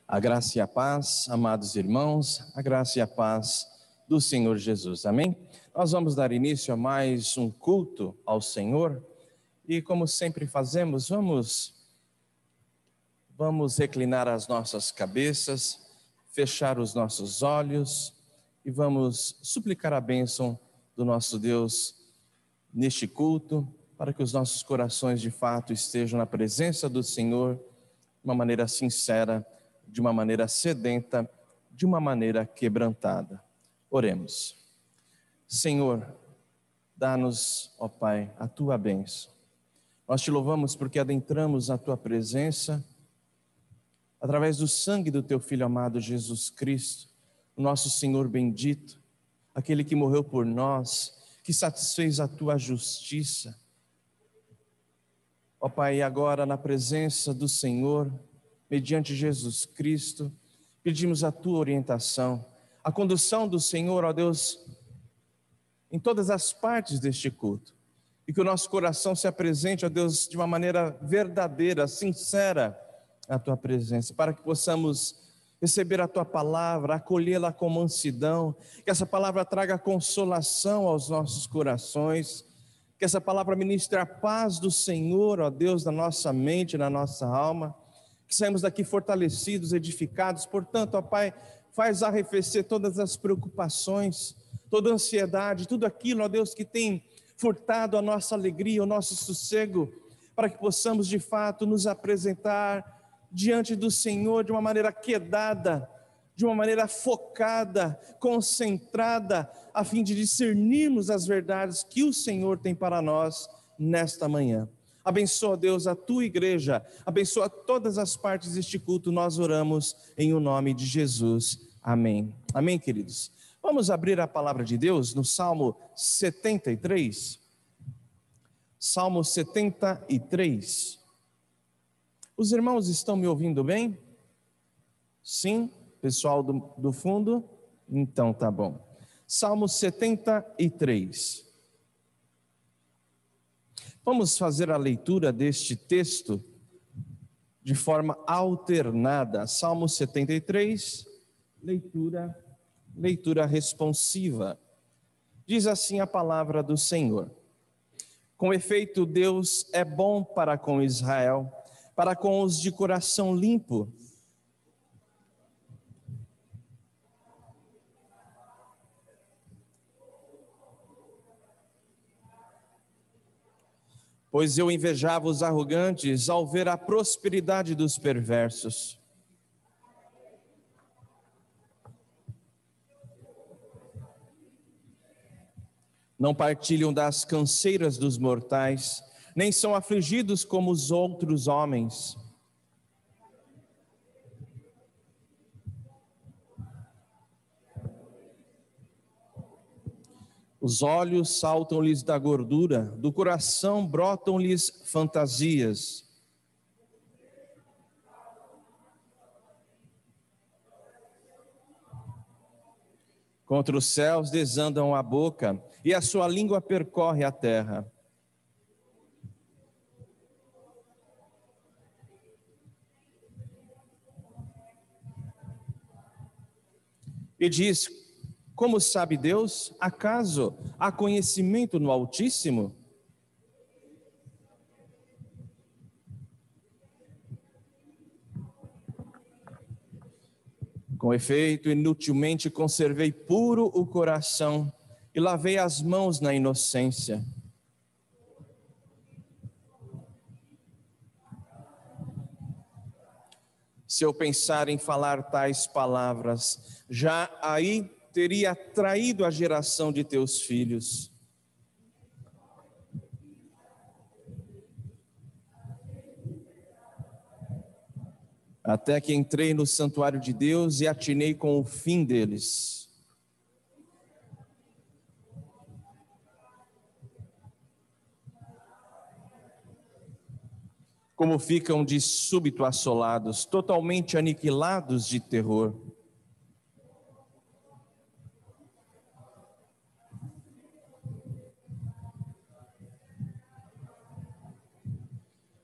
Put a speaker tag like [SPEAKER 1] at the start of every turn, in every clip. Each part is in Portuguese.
[SPEAKER 1] A graça e a paz, amados irmãos, a graça e a paz do Senhor Jesus, amém? Nós vamos dar início a mais um culto ao Senhor e, como sempre fazemos, vamos reclinar as nossas cabeças, fechar os nossos olhos e vamos suplicar a bênção do nosso Deus neste culto, para que os nossos corações de fato estejam na presença do Senhor de uma maneira sincera, de uma maneira sedenta, de uma maneira quebrantada. Oremos. Senhor, dá-nos, ó Pai, a Tua bênção. Nós Te louvamos porque adentramos a Tua presença, através do sangue do Teu Filho amado Jesus Cristo, o nosso Senhor bendito, aquele que morreu por nós, que satisfez a Tua justiça. Ó Pai, agora na presença do Senhor, mediante Jesus Cristo, pedimos a Tua orientação, a condução do Senhor, ó Deus, em todas as partes deste culto, e que o nosso coração se apresente, ó Deus, de uma maneira verdadeira, sincera, à Tua presença, para que possamos receber a Tua palavra, acolhê-la com mansidão, que essa palavra traga consolação aos nossos corações, que essa palavra ministre a paz do Senhor, ó Deus, na nossa mente, na nossa alma, que saímos daqui fortalecidos, edificados. Portanto, ó Pai, faz arrefecer todas as preocupações, toda a ansiedade, tudo aquilo, ó Deus, que tem furtado a nossa alegria, o nosso sossego, para que possamos de fato nos apresentar diante do Senhor de uma maneira quedada, de uma maneira focada, concentrada, a fim de discernirmos as verdades que o Senhor tem para nós nesta manhã. Abençoa, Deus, a Tua igreja, abençoa todas as partes deste culto, nós oramos em o nome de Jesus. Amém. Amém, queridos. Vamos abrir a palavra de Deus no Salmo 73. Salmo 73. Os irmãos estão me ouvindo bem? Sim? Pessoal do fundo? Então tá bom. Salmo 73. Vamos fazer a leitura deste texto de forma alternada. Salmo 73, leitura responsiva. Diz assim a palavra do Senhor: Com efeito, Deus é bom para com Israel, para com os de coração limpo. Pois eu invejava os arrogantes ao ver a prosperidade dos perversos. Não partilham das canseiras dos mortais, nem são afligidos como os outros homens. Os olhos saltam-lhes da gordura, do coração brotam-lhes fantasias. Contra os céus desandam a boca, e a sua língua percorre a terra. E diz: Como sabe Deus? Acaso há conhecimento no Altíssimo? Com efeito, inutilmente conservei puro o coração e lavei as mãos na inocência. Se eu pensar em falar tais palavras, já aí teria traído a geração de teus filhos. Até que entrei no santuário de Deus e atinei com o fim deles. Como ficam de súbito assolados, totalmente aniquilados de terror.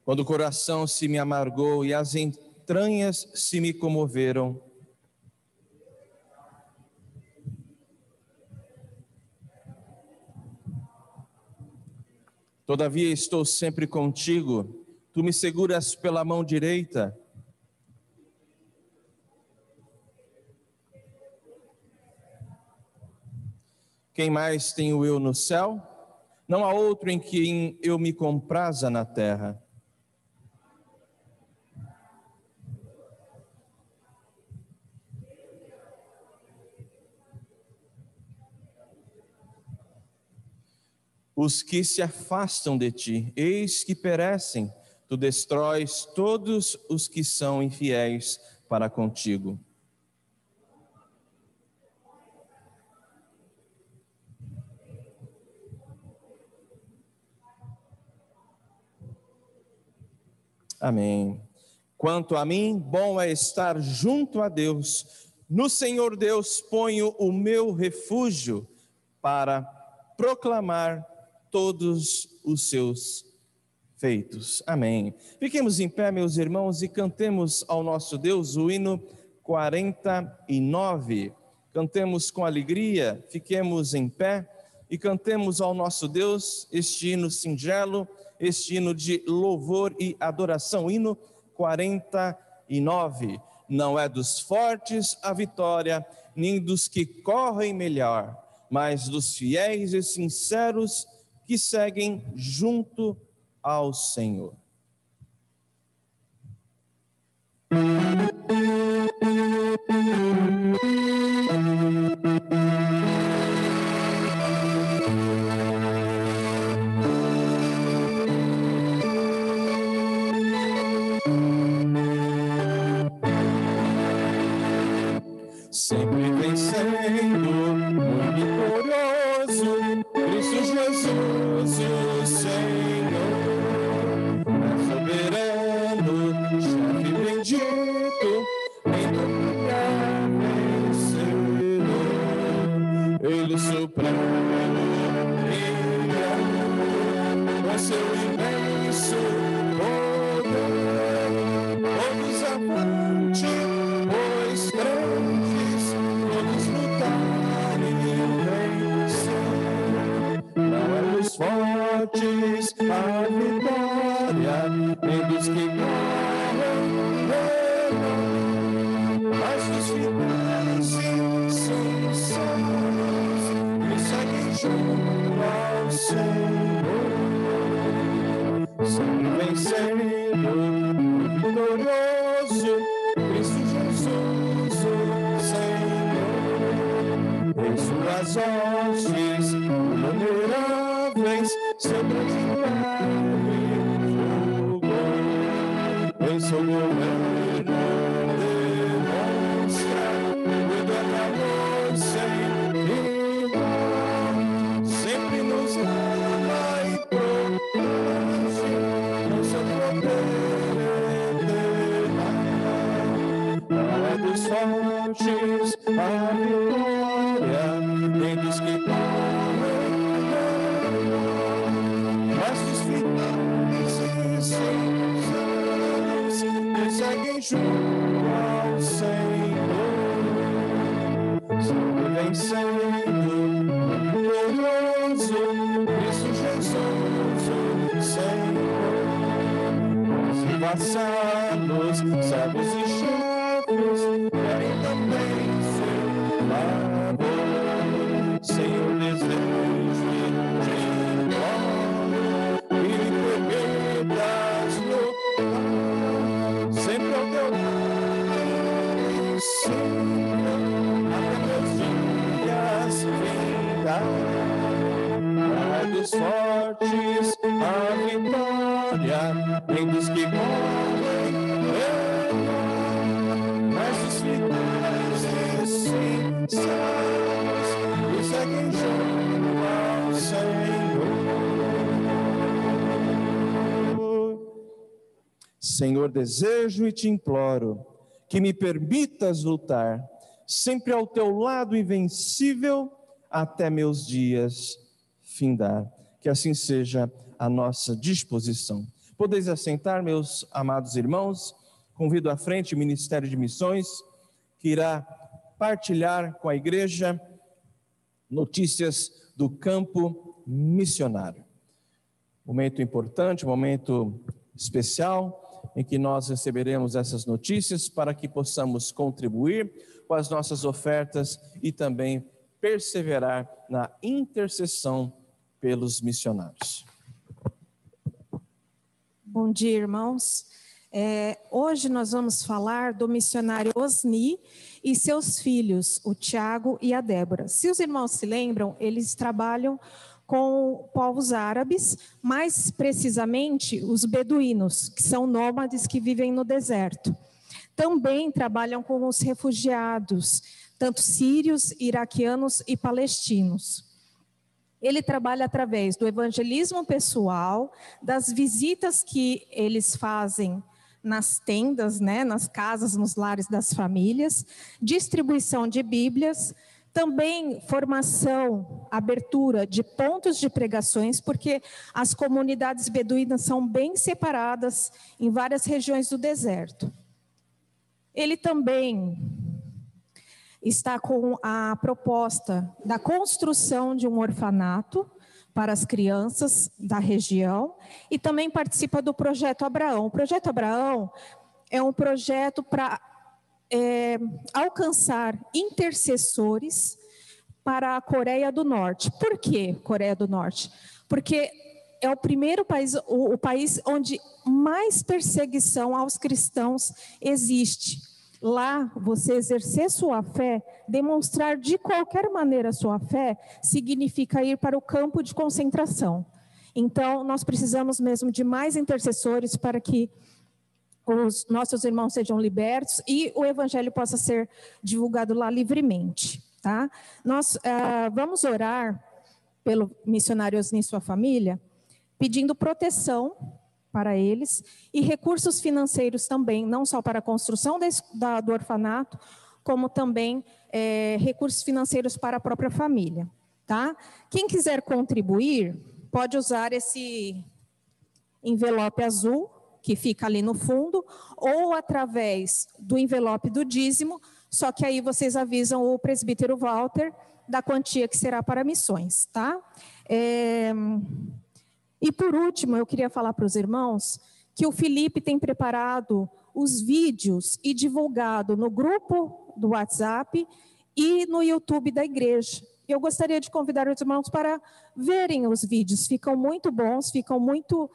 [SPEAKER 1] Quando o coração se me amargou e as entranhas se me comoveram. Todavia estou sempre contigo, tu me seguras pela mão direita. Quem mais tenho eu no céu? Não há outro em quem eu me compraza na terra. Os que se afastam de ti, eis que perecem, tu destróis todos os que são infiéis para contigo. Amém. Quanto a mim, bom é estar junto a Deus. No Senhor Deus ponho o meu refúgio para proclamar todos os seus feitos. Amém. Fiquemos em pé, meus irmãos, e cantemos ao nosso Deus o hino 49. Cantemos com alegria, fiquemos em pé e cantemos ao nosso Deus este hino singelo, este hino de louvor e adoração, hino 49. Não é dos fortes a vitória, nem dos que correm melhor, mas dos fiéis e sinceros que seguem junto ao Senhor. Sempre vencendo, muito vitorioso, Cristo Jesus, o Senhor, é soberano, chefe bendito, em tudo é vencedor. Ele supremo, com seu imenso poder, todos avante, pois crentes, todos lutarem e vencer. Não é dos fortes a vitória, nem dos que correm melhor, mas dos fiéis e sinceros que seguem junto ao Senhor. Sempre vencendo, vitorioso, Cristo Jesus, o Senhor. Em suas hostes inumeráveis, seu grande império julgou. Em seu governo demonstra cuidado e amor sem igual. Sempre nos ama e protege no seu poder eterno. Não é dos fortes a vitória, nem dos que correm melhor, mas dos fiéis e sinceros que seguem junto ao Senhor. Sempre vencendo, glorioso, Cristo Jesus, o Senhor. Os vassalos, servos e chefes querem também seu favor. Senhor, desejo de glória e permitas lutar sempre ao teu lado, Senhor, até meus dias findar. Não é dos fortes a vitória, nem dos que correm melhor, mas dos fiéis e sinceros que seguem junto ao Senhor. Senhor, desejo e te imploro que me permitas lutar sempre ao teu lado invencível até meus dias findar. Que assim seja a nossa disposição. Podeis assentar, meus amados irmãos, convido à frente o Ministério de Missões, que irá partilhar com a igreja notícias do campo missionário. Momento importante, momento especial, em que nós receberemos essas notícias para que possamos contribuir com as nossas ofertas e também perseverar na intercessão pelos missionários.
[SPEAKER 2] Bom dia, irmãos. Hoje nós vamos falar do missionário Osni e seus filhos, o Tiago e a Débora. Se os irmãos se lembram, eles trabalham com povos árabes, mais precisamente os beduínos, que são nômades que vivem no deserto. Também trabalham com os refugiados, tanto sírios, iraquianos e palestinos. Ele trabalha através do evangelismo pessoal, das visitas que eles fazem nas tendas, nas casas, nos lares das famílias, distribuição de Bíblias, também formação, abertura de pontos de pregações, porque as comunidades beduínas são bem separadas em várias regiões do deserto. Ele também está com a proposta da construção de um orfanato para as crianças da região e também participa do Projeto Abraão. O Projeto Abraão é um projeto para alcançar intercessores para a Coreia do Norte. Por que Coreia do Norte? Porque é o primeiro país, o país onde mais perseguição aos cristãos existe. Lá, você exercer sua fé, demonstrar de qualquer maneira sua fé, significa ir para o campo de concentração. Então, nós precisamos mesmo de mais intercessores para que os nossos irmãos sejam libertos e o evangelho possa ser divulgado lá livremente, tá? Nós vamos orar pelo missionário Osni e sua família, pedindo proteção para eles e recursos financeiros também, não só para a construção do orfanato, como também recursos financeiros para a própria família, tá? Quem quiser contribuir, pode usar esse envelope azul, que fica ali no fundo, ou através do envelope do dízimo, só que aí vocês avisam o presbítero Walter da quantia que será para missões, tá? E por último, eu queria falar para os irmãos que o Felipe tem preparado os vídeos e divulgado no grupo do WhatsApp e no YouTube da igreja. Eu gostaria de convidar os irmãos para verem os vídeos, ficam muito bons, ficam muito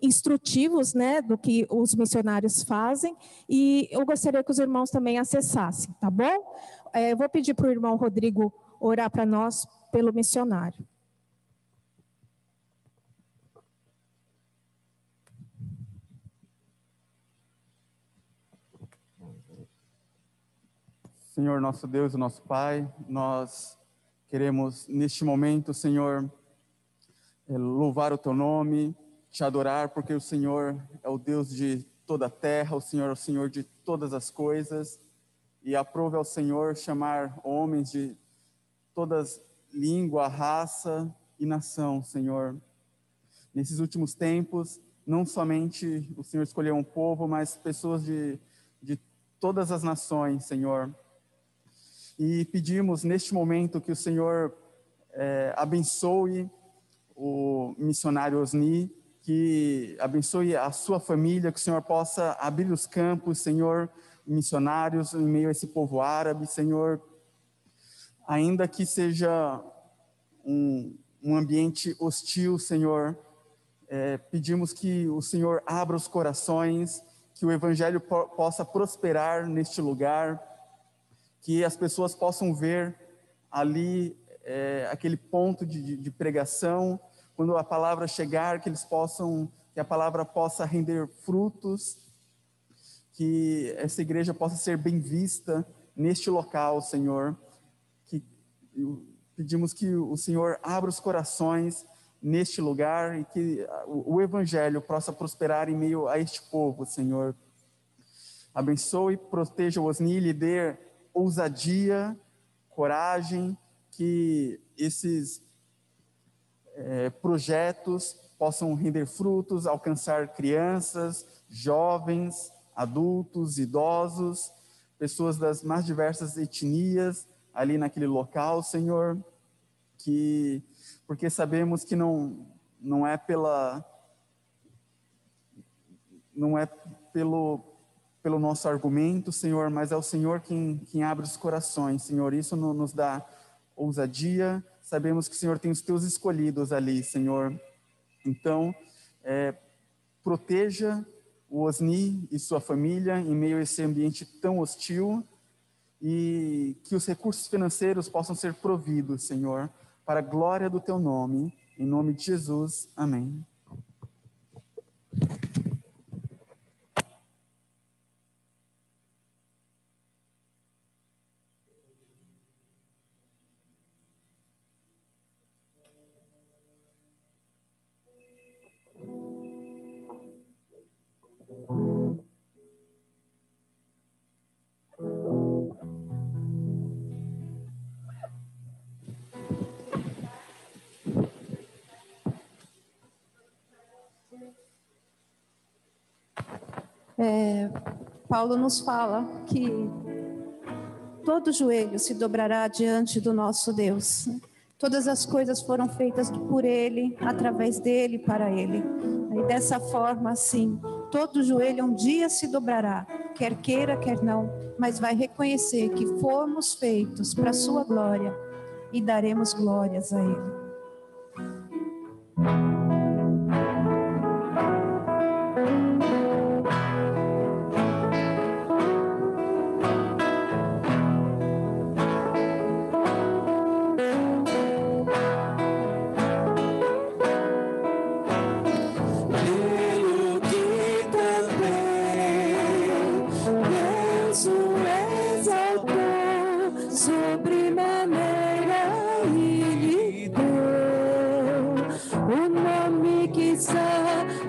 [SPEAKER 2] instrutivos, do que os missionários fazem, e eu gostaria que os irmãos também acessassem, tá bom? Eu vou pedir para o irmão Rodrigo orar para nós pelo missionário.
[SPEAKER 3] Senhor, nosso Deus e nosso Pai, nós queremos neste momento, Senhor, louvar o Teu nome, te adorar, porque o Senhor é o Deus de toda a terra, o Senhor é o Senhor de todas as coisas, e aprove ao Senhor chamar homens de todas língua, raça e nação, Senhor. Nesses últimos tempos, não somente o Senhor escolheu um povo, mas pessoas de todas as nações, Senhor. E pedimos neste momento que o Senhor abençoe o missionário Osni, que abençoe a sua família, que o Senhor possa abrir os campos, Senhor, missionários em meio a esse povo árabe, Senhor, ainda que seja um ambiente hostil, Senhor, pedimos que o Senhor abra os corações, que o evangelho possa prosperar neste lugar, que as pessoas possam ver ali aquele ponto de pregação, quando a palavra chegar, que a palavra possa render frutos, que essa igreja possa ser bem vista neste local, Senhor. Pedimos que o Senhor abra os corações neste lugar e que o evangelho possa prosperar em meio a este povo, Senhor. Abençoe, proteja o Osni, lhe dê ousadia, coragem, que esses projetos possam render frutos, alcançar crianças, jovens, adultos, idosos, pessoas das mais diversas etnias ali naquele local, Senhor, porque sabemos que não é pelo nosso argumento, Senhor, mas é o Senhor quem abre os corações, Senhor. Isso nos dá ousadia. Sabemos que o Senhor tem os teus escolhidos ali, Senhor. Então, proteja o Osni e sua família em meio a esse ambiente tão hostil, e que os recursos financeiros possam ser providos, Senhor, para a glória do teu nome. Em nome de Jesus. Amém.
[SPEAKER 2] Paulo nos fala que todo joelho se dobrará diante do nosso Deus. Todas as coisas foram feitas por Ele, através dEle, para Ele. E dessa forma, assim, todo joelho um dia se dobrará, quer queira, quer não, mas vai reconhecer que fomos feitos para a sua glória e daremos glórias a Ele.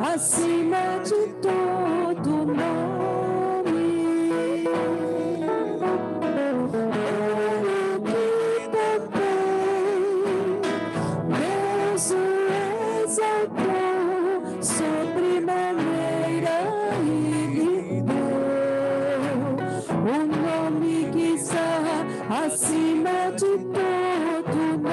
[SPEAKER 4] Acima de todo nome, que também Deus o exaltou sobremaneira e lhe deu o nome que está acima de todo nome.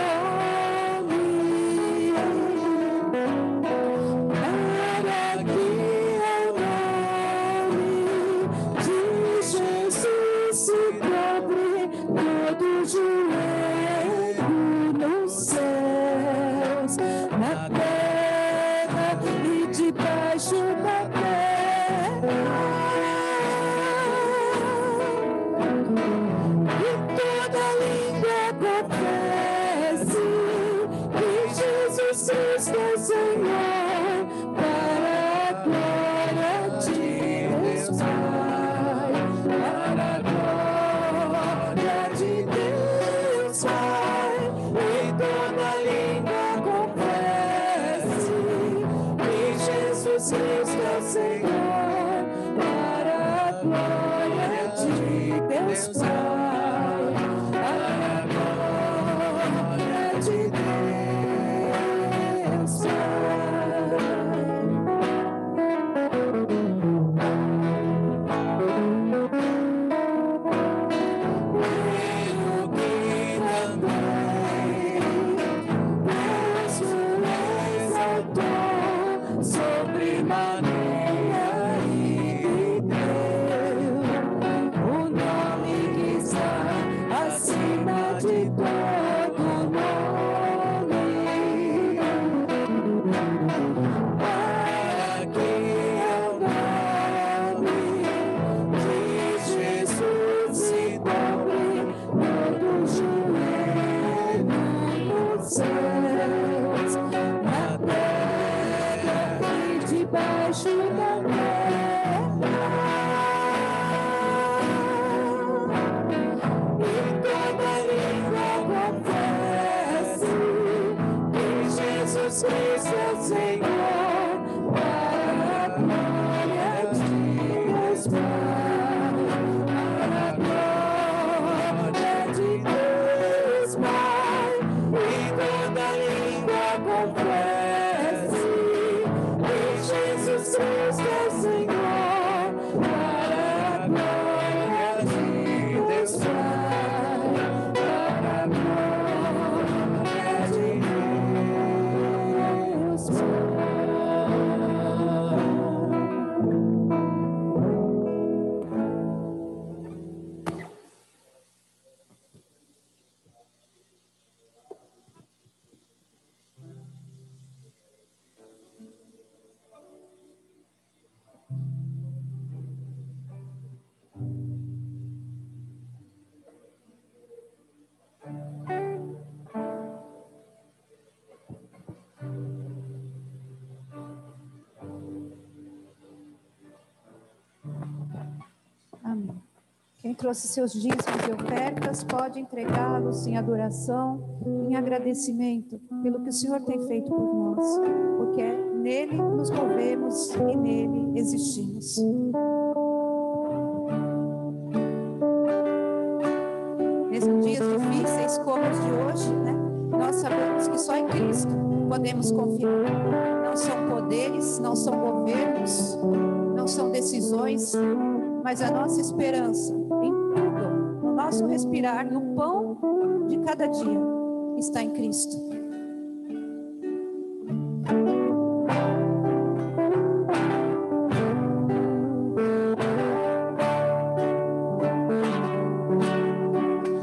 [SPEAKER 5] trouxe seus dízimos e ofertas, pode entregá-los em adoração, em agradecimento pelo que o Senhor tem feito por nós, porque nele nos movemos e nele existimos. Nesses dias difíceis como os de hoje, né, nós sabemos que só em Cristo podemos confiar. Não são poderes, não são governos, não são decisões, mas a nossa esperança em tudo, no nosso respirar, no pão de cada dia, está em Cristo.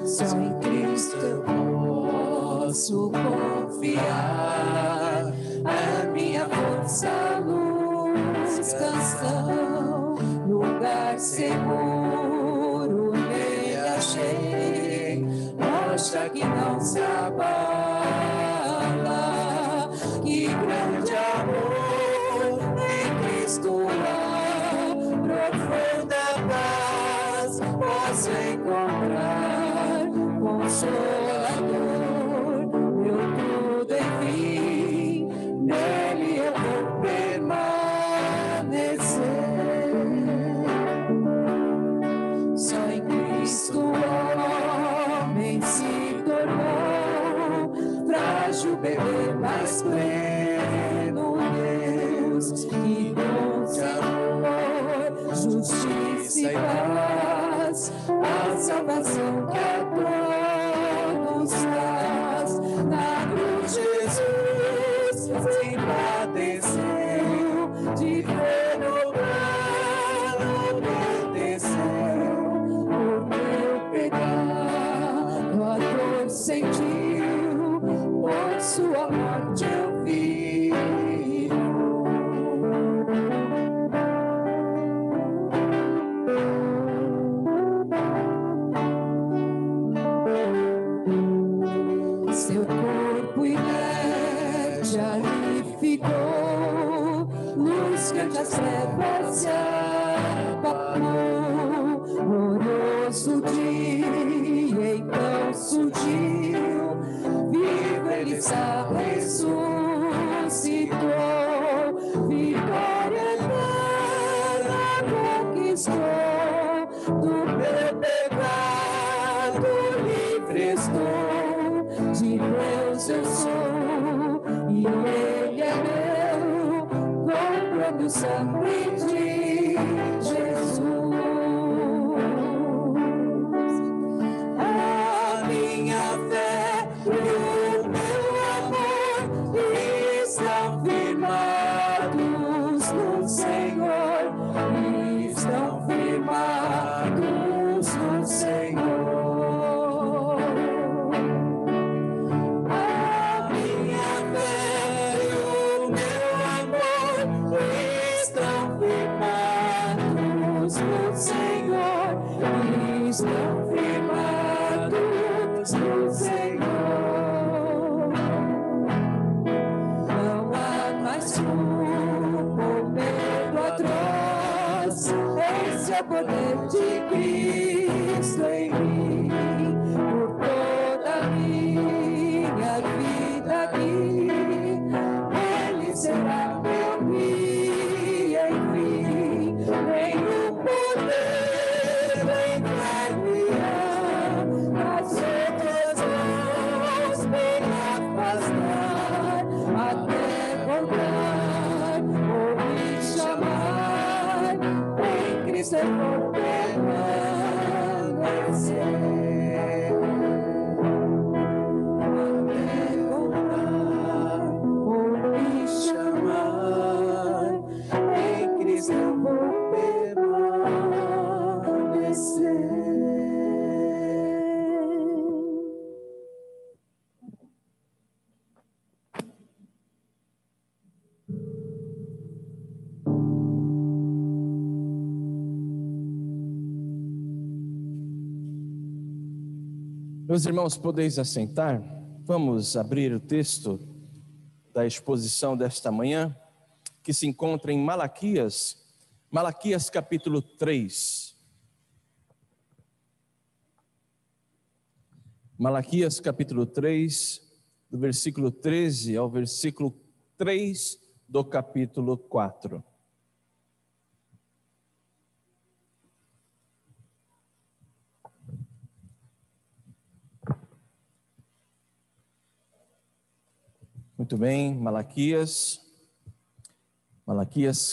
[SPEAKER 4] Só em Cristo eu posso confiar, a minha força, luz, canção, lugar seguro nele achei, rocha que não se abala, que grande amor em Cristo há, profunda paz posso encontrar, consolador, meu tudo enfim, nele eu vou permanecer. Só em Cristo o homem se tornou frágil bebê, mas pleno Deus, que dom de amor, justiça e paz, a salvação que a todos traz. Na cruz Jesus se padeceu, de pleno plano obedeceu, por meu pecado a dor sentiu, por sua morte eu vivo. Seu corpo inerte ali ficou, luz que ante as trevas se apagou. Glorioso dia então surgiu, vivo ele está, ressuscitou, vitória eterna conquistou, do meu pecado livre estou. De Deus eu sou e Ele é meu, comprando o sangue de Jesus. A minha fé e o meu amor estão firmados no Senhor, estão firmados no Senhor. Estão firmados no Senhor. Não há mais culpa ou medo atroz, esse é o poder de Cristo em mim, por toda a minha vida aqui, Ele será meu guia, enfim, nenhum poder as outras mãos me afastar, até encontrar ou me chamar, em Cristo eu vou permanecer. Até encontrar ou me chamar, em Cristo eu vou permanecer.
[SPEAKER 1] Meus irmãos, podeis assentar? Vamos abrir o texto da exposição desta manhã, que se encontra em Malaquias capítulo 3. Malaquias capítulo 3, do versículo 13 ao versículo 3 do capítulo 4. Muito bem, Malaquias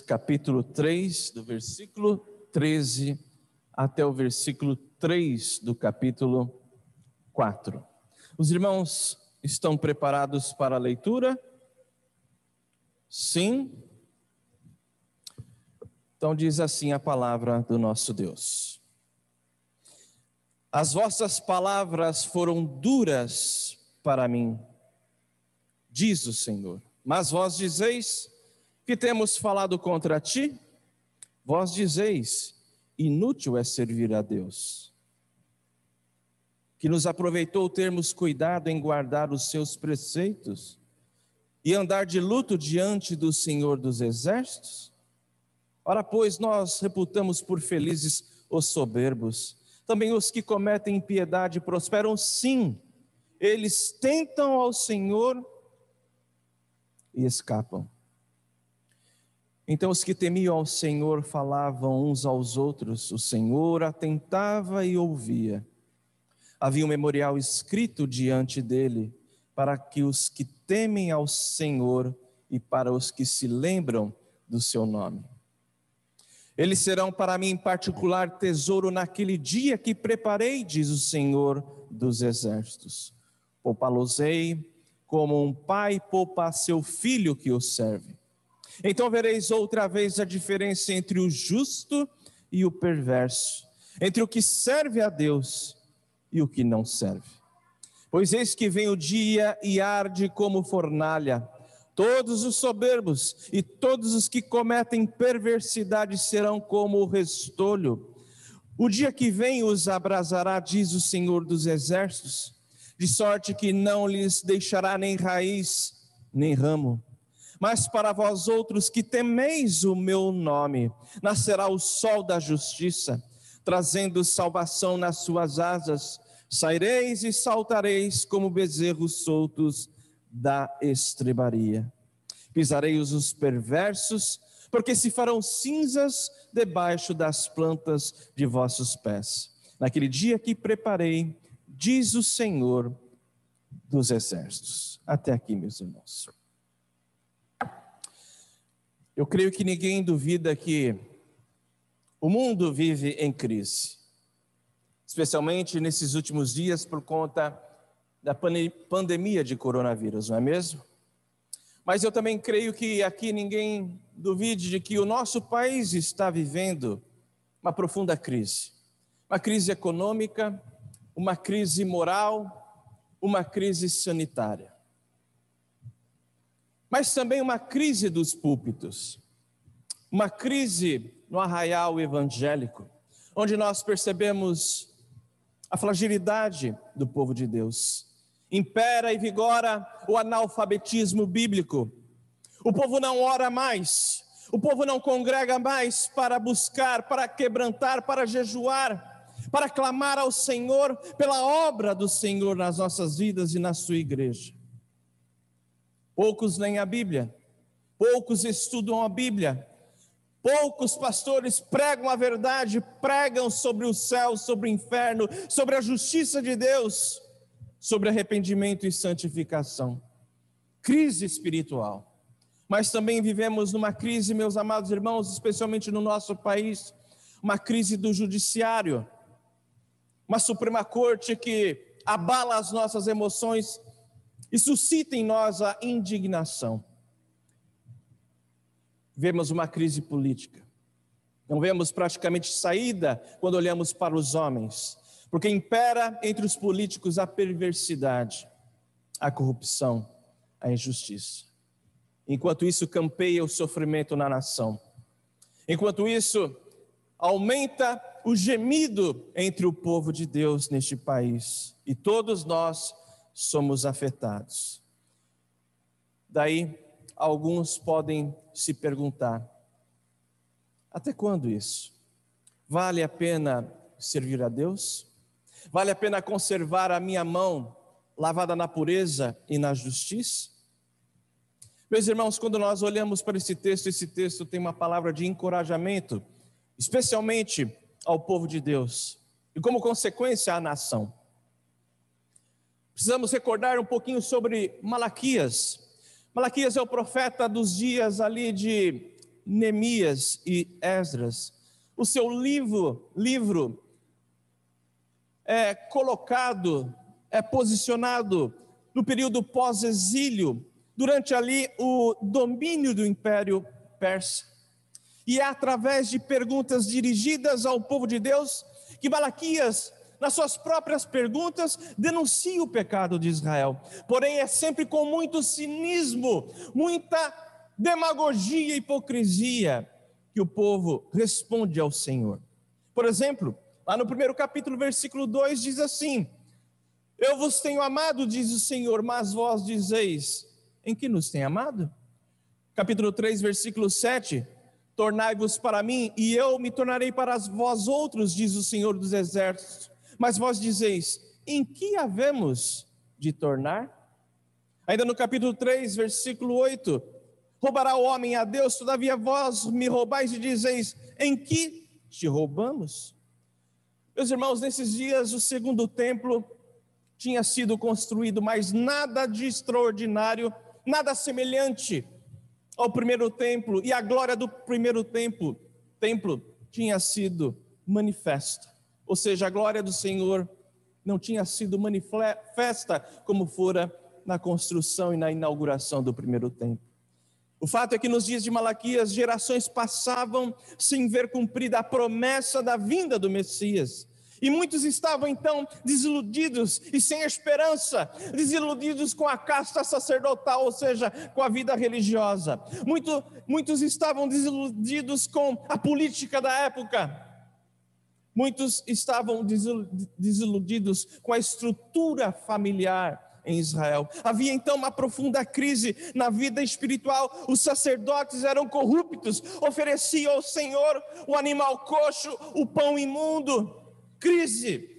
[SPEAKER 1] capítulo 3, do versículo 13 até o versículo 3 do capítulo 4. Os irmãos estão preparados para a leitura? Sim? Então diz assim a palavra do nosso Deus: As vossas palavras foram duras para mim, diz o Senhor, mas vós dizeis que temos falado contra ti. Vós dizeis, inútil é servir a Deus. Que nos aproveitou termos cuidado em guardar os seus preceitos e andar de luto diante do Senhor dos Exércitos? Ora, pois, nós reputamos por felizes os soberbos. Também os que cometem impiedade prosperam, sim. Eles tentam ao Senhor e escapam. Então os que temiam ao Senhor falavam uns aos outros, o Senhor atentava e ouvia. Havia um memorial escrito diante dele, para que os que temem ao Senhor e para os que se lembram do seu nome. Eles serão para mim em particular tesouro naquele dia que preparei, diz o Senhor dos Exércitos. Poupá-los-ei como um pai poupa seu filho que o serve. Então vereis outra vez a diferença entre o justo e o perverso, entre o que serve a Deus e o que não serve. Pois eis que vem o dia e arde como fornalha. Todos os soberbos e todos os que cometem perversidade serão como o restolho. O dia que vem os abrasará, diz o Senhor dos Exércitos, de sorte que não lhes deixará nem raiz, nem ramo. Mas para vós outros que temeis o meu nome, nascerá o sol da justiça, trazendo salvação nas suas asas. Saireis e saltareis como bezerros soltos da estrebaria. Pisareis os perversos, porque se farão cinzas debaixo das plantas de vossos pés. Naquele dia que preparei, diz o Senhor dos Exércitos. Até aqui, meus irmãos. Eu creio que ninguém duvida que o mundo vive em crise, especialmente nesses últimos dias por conta da pandemia de coronavírus, não é mesmo? Mas eu também creio que aqui ninguém duvide de que o nosso país está vivendo uma profunda crise. Uma crise econômica, uma crise moral, uma crise sanitária. Mas também uma crise dos púlpitos, uma crise no arraial evangélico, onde nós percebemos a fragilidade do povo de Deus. Impera e vigora o analfabetismo bíblico. O povo não ora mais, o povo não congrega mais para buscar, para quebrantar, para jejuar, para clamar ao Senhor pela obra do Senhor nas nossas vidas e na sua igreja. Poucos leem a Bíblia, poucos estudam a Bíblia, poucos pastores pregam a verdade, pregam sobre o céu, sobre o inferno, sobre a justiça de Deus, sobre arrependimento e santificação. Crise espiritual. Mas também vivemos numa crise, meus amados irmãos, especialmente no nosso país, uma crise do judiciário, uma Suprema Corte que abala as nossas emoções e suscita em nós a indignação. Vemos uma crise política. Não vemos praticamente saída quando olhamos para os homens, porque impera entre os políticos a perversidade, a corrupção, a injustiça. Enquanto isso, campeia o sofrimento na nação. Enquanto isso, aumenta o gemido entre o povo de Deus neste país. E todos nós somos afetados. Daí, alguns podem se perguntar: até quando isso? Vale a pena servir a Deus? Vale a pena conservar a minha mão lavada na pureza e na justiça? Meus irmãos, quando nós olhamos para esse texto tem uma palavra de encorajamento, especialmente ao povo de Deus e como consequência à nação. Precisamos recordar um pouquinho sobre Malaquias. Malaquias é o profeta dos dias ali de Neemias e Esdras. O seu livro é colocado, é posicionado no período pós-exílio, durante ali o domínio do Império Persa. E é através de perguntas dirigidas ao povo de Deus que Malaquias, nas suas próprias perguntas, denuncia o pecado de Israel. Porém, é sempre com muito cinismo, muita demagogia e hipocrisia que o povo responde ao Senhor. Por exemplo, lá no primeiro capítulo, versículo 2, diz assim: eu vos tenho amado, diz o Senhor, mas vós dizeis, em que nos tem amado? Capítulo 3, versículo 7, tornai-vos para mim, e eu me tornarei para vós outros, diz o Senhor dos exércitos. Mas vós dizeis, em que havemos de tornar? Ainda no capítulo 3, versículo 8, roubará o homem a Deus, todavia vós me roubais e dizeis, em que te roubamos? Meus irmãos, nesses dias o segundo templo tinha sido construído, mas nada de extraordinário, nada semelhante ao primeiro templo, e a glória do primeiro templo tinha sido manifesta. Ou seja, a glória do Senhor não tinha sido manifesta como fora na construção e na inauguração do primeiro templo. O fato é que nos dias de Malaquias, gerações passavam sem ver cumprida a promessa da vinda do Messias. E muitos estavam então desiludidos e sem esperança, desiludidos com a casta sacerdotal, ou seja, com a vida religiosa. Muitos estavam desiludidos com a política da época. Muitos estavam desiludidos com a estrutura familiar em Israel. Havia então uma profunda crise na vida espiritual. Os sacerdotes eram corruptos, ofereciam ao Senhor o animal coxo, o pão imundo. Crise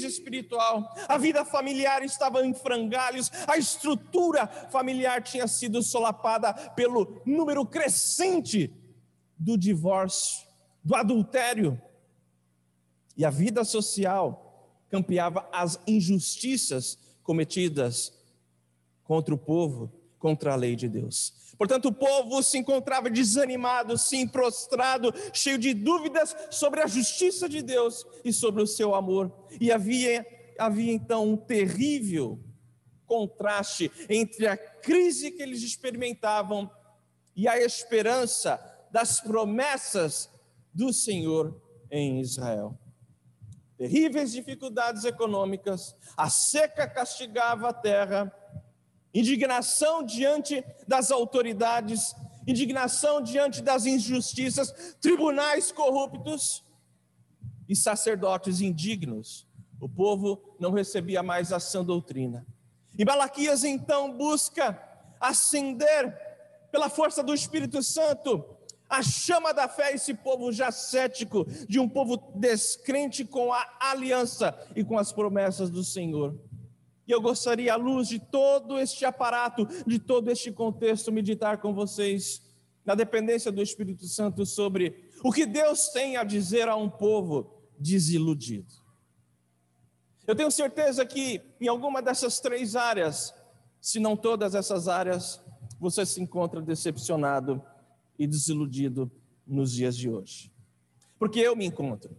[SPEAKER 1] espiritual. A vida familiar estava em frangalhos, a estrutura familiar tinha sido solapada pelo número crescente do divórcio, do adultério. E a vida social campeava as injustiças cometidas contra o povo, contra a lei de Deus. Portanto, o povo se encontrava desanimado, sim, prostrado, cheio de dúvidas sobre a justiça de Deus e sobre o seu amor. E havia então um terrível contraste entre a crise que eles experimentavam e a esperança das promessas do Senhor em Israel. Terríveis dificuldades econômicas, a seca castigava a terra, indignação diante das autoridades, indignação diante das injustiças, tribunais corruptos e sacerdotes indignos. O povo não recebia mais a sã doutrina. E Malaquias então busca acender pela força do Espírito Santo a chama da fé, esse povo já cético, de um povo descrente com a aliança e com as promessas do Senhor. E eu gostaria, à luz de todo este aparato, de todo este contexto, meditar com vocês, na dependência do Espírito Santo, sobre o que Deus tem a dizer a um povo desiludido. Eu tenho certeza que em alguma dessas três áreas, se não todas essas áreas, você se encontra decepcionado e desiludido nos dias de hoje. Porque eu me encontro.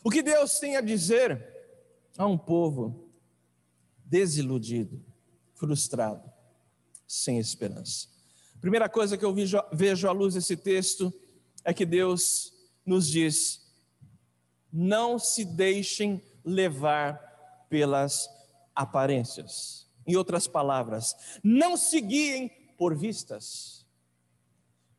[SPEAKER 1] O que Deus tem a dizer a um povo desiludido, frustrado, sem esperança? Primeira coisa que eu vejo à luz desse texto é que Deus nos diz: não se deixem levar pelas aparências. Em outras palavras, não se guiem por vistas.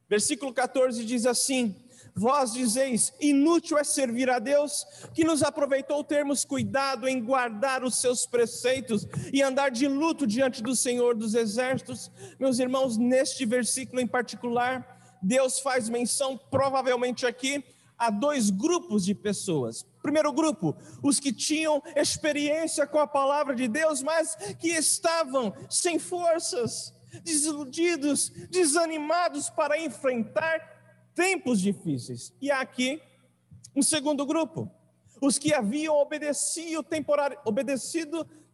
[SPEAKER 1] Versículo 14 diz assim: vós dizeis, inútil é servir a Deus, que nos aproveitou termos cuidado em guardar os seus preceitos e andar de luto diante do Senhor dos exércitos. Meus irmãos, neste versículo em particular, Deus faz menção, provavelmente aqui, a dois grupos de pessoas. Primeiro grupo, os que tinham experiência com a palavra de Deus, mas que estavam sem forças, desiludidos, desanimados para enfrentar tempos difíceis. E aqui, um segundo grupo, os que haviam obedecido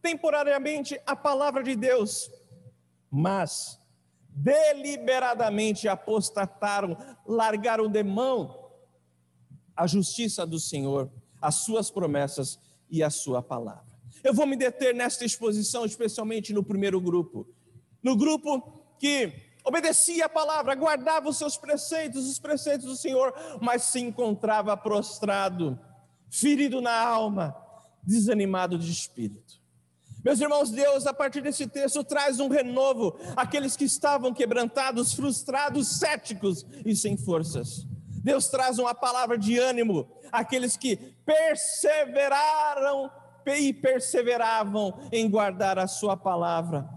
[SPEAKER 1] temporariamente a palavra de Deus, mas deliberadamente apostataram, largaram de mão a justiça do Senhor, as suas promessas e a sua palavra. Eu vou me deter nesta exposição, especialmente no primeiro grupo. No grupo que obedecia a palavra, guardava os seus preceitos, os preceitos do Senhor, mas se encontrava prostrado, ferido na alma, desanimado de espírito. Meus irmãos, Deus, a partir desse texto, traz um renovo àqueles que estavam quebrantados, frustrados, céticos e sem forças. Deus traz uma palavra de ânimo àqueles que perseveraram e perseveravam em guardar a sua palavra.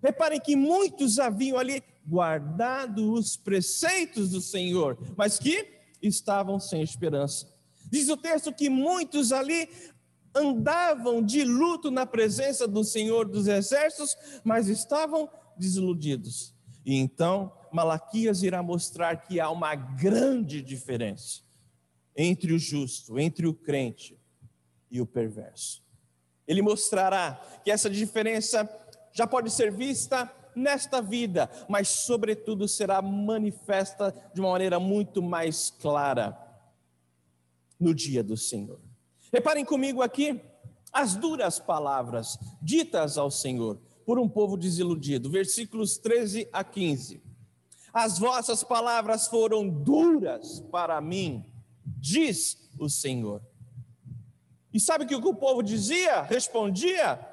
[SPEAKER 1] Reparem que muitos haviam ali guardado os preceitos do Senhor, mas que estavam sem esperança. Diz o texto que muitos ali andavam de luto na presença do Senhor dos Exércitos, mas estavam desiludidos. E então Malaquias irá mostrar que há uma grande diferença entre o justo, entre o crente e o perverso. Ele mostrará que essa diferença já pode ser vista nesta vida, mas sobretudo será manifesta de uma maneira muito mais clara no dia do Senhor. Reparem comigo aqui as duras palavras ditas ao Senhor por um povo desiludido, versículos 13 a 15. As vossas palavras foram duras para mim, diz o Senhor. E sabe o que o povo dizia? Respondia: